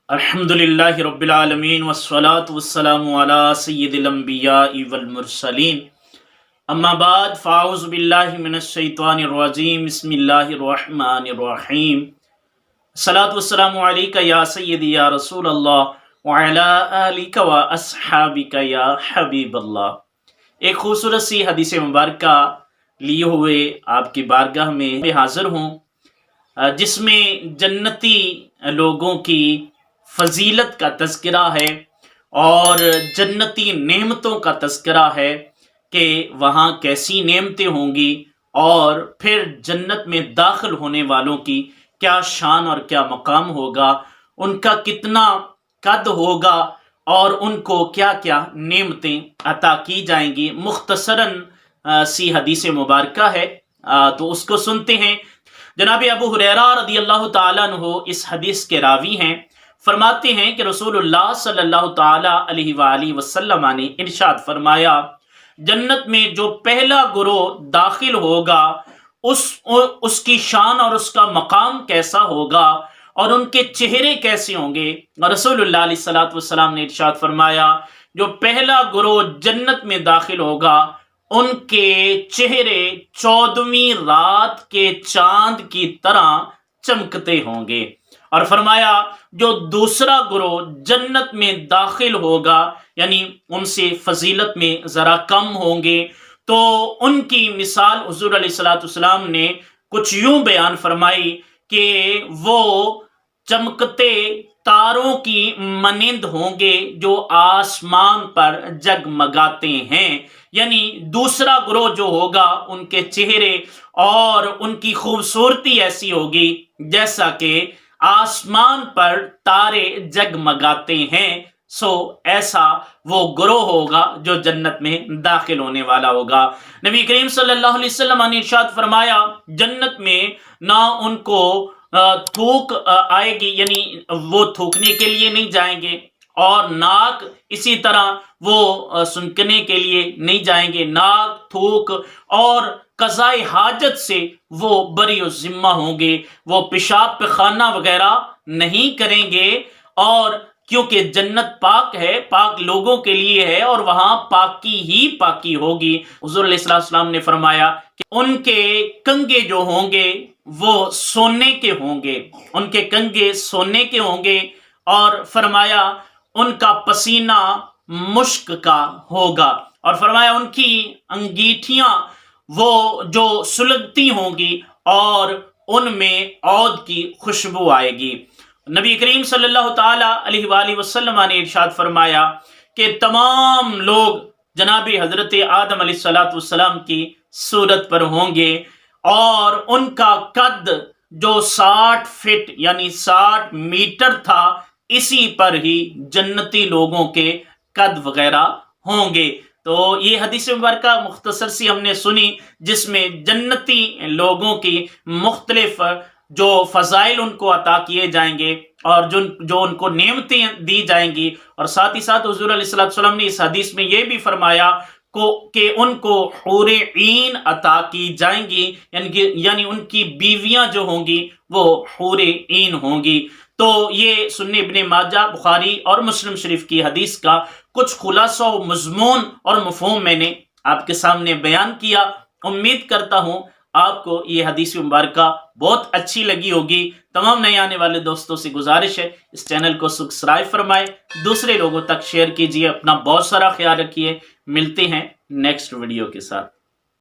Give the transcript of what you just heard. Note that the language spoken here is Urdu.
الحمدللہ رب العالمین والصلاة والسلام علی سید الانبیاء والمرسلین اما بعد فاعوذ باللہ من الشیطان الرجیم بسم اللہ الرحمن الرحیم الصلاة والسلام علیکہ یا سیدی یا رسول اللہ وعلی آلک و اصحابک یا حبیب اللہ۔ ایک خوبصورت سی حدیث مبارکہ لیے ہوئے آپ کی بارگاہ میں حاضر ہوں، جس میں جنتی لوگوں کی فضیلت کا تذکرہ ہے اور جنتی نعمتوں کا تذکرہ ہے کہ وہاں کیسی نعمتیں ہوں گی اور پھر جنت میں داخل ہونے والوں کی کیا شان اور کیا مقام ہوگا، ان کا کتنا قد ہوگا اور ان کو کیا کیا نعمتیں عطا کی جائیں گی۔ مختصراً سی حدیث مبارکہ ہے، تو اس کو سنتے ہیں۔ جناب ابو ہریرہ رضی اللہ تعالیٰ عنہ اس حدیث کے راوی ہیں، فرماتے ہیں کہ رسول اللہ صلی اللہ تعالی علیہ وآلہ وسلم نے ارشاد فرمایا، جنت میں جو پہلا گروہ داخل ہوگا اس کی شان اور اس کا مقام کیسا ہوگا اور ان کے چہرے کیسے ہوں گے۔ رسول اللہ علیہ الصلوۃ والسلام نے ارشاد فرمایا، جو پہلا گروہ جنت میں داخل ہوگا ان کے چہرے 14ویں رات کے چاند کی طرح چمکتے ہوں گے، اور فرمایا جو دوسرا گروہ جنت میں داخل ہوگا یعنی ان سے فضیلت میں ذرا کم ہوں گے، تو ان کی مثال حضور علیہ الصلوۃ والسلام نے کچھ یوں بیان فرمائی کہ وہ چمکتے تاروں کی مانند ہوں گے جو آسمان پر جگمگاتے ہیں۔ یعنی دوسرا گروہ جو ہوگا ان کے چہرے اور ان کی خوبصورتی ایسی ہوگی جیسا کہ آسمان پر تارے جگمگاتے ہیں، سو ایسا وہ گروہ ہوگا جو جنت میں داخل ہونے والا ہوگا۔ نبی کریم صلی اللہ علیہ وسلم نے ارشاد فرمایا، جنت میں نہ ان کو تھوک آئے گی، یعنی وہ تھوکنے کے لیے نہیں جائیں گے، اور ناک اسی طرح وہ سنکنے کے لیے نہیں جائیں گے، ناک تھوک اور قضائے حاجت سے وہ بری و ذمہ ہوں گے، وہ پیشاب پخانہ وغیرہ نہیں کریں گے، اور کیونکہ جنت پاک ہے، پاک لوگوں کے لیے ہے اور وہاں پاکی ہی پاکی ہوگی۔ حضور علیہ السلام نے فرمایا کہ ان کے کنگے جو ہوں گے وہ سونے کے ہوں گے، ان کے کنگے سونے کے ہوں گے، اور فرمایا ان کا پسینہ مشک کا ہوگا، اور فرمایا ان کی انگیٹھیاں وہ جو سلگتی ہوں گی اور ان میں عود کی خوشبو آئے گی۔ نبی کریم صلی اللہ تعالی علیہ وآلہ وسلم نے ارشاد فرمایا کہ تمام لوگ جناب حضرت آدم علیہ السلام کی صورت پر ہوں گے، اور ان کا قد جو 60 فٹ یعنی 60 میٹر تھا، اسی پر ہی جنتی لوگوں کے قد وغیرہ ہوں گے۔ تو یہ حدیث مبارکہ مختصر سی ہم نے سنی، جس میں جنتی لوگوں کی مختلف جو فضائل ان کو عطا کیے جائیں گے اور جو ان کو نعمتیں دی جائیں گی، اور ساتھ ہی ساتھ حضور علیہ السلام نے اس حدیث میں یہ بھی فرمایا کہ ان کو حور عین عطا کی جائیں گی، یعنی ان کی بیویاں جو ہوں گی وہ حور عین ہوں گی۔ تو یہ سنن ابن ماجہ، بخاری اور مسلم شریف کی حدیث کا کچھ خلاصہ و مضمون اور مفہوم میں نے آپ کے سامنے بیان کیا۔ امید کرتا ہوں آپ کو یہ حدیث مبارکہ بہت اچھی لگی ہوگی۔ تمام نئے آنے والے دوستوں سے گزارش ہے اس چینل کو سبسکرائب فرمائیں، دوسرے لوگوں تک شیئر کیجیے، اپنا بہت سارا خیال رکھیے۔ ملتے ہیں نیکسٹ ویڈیو کے ساتھ۔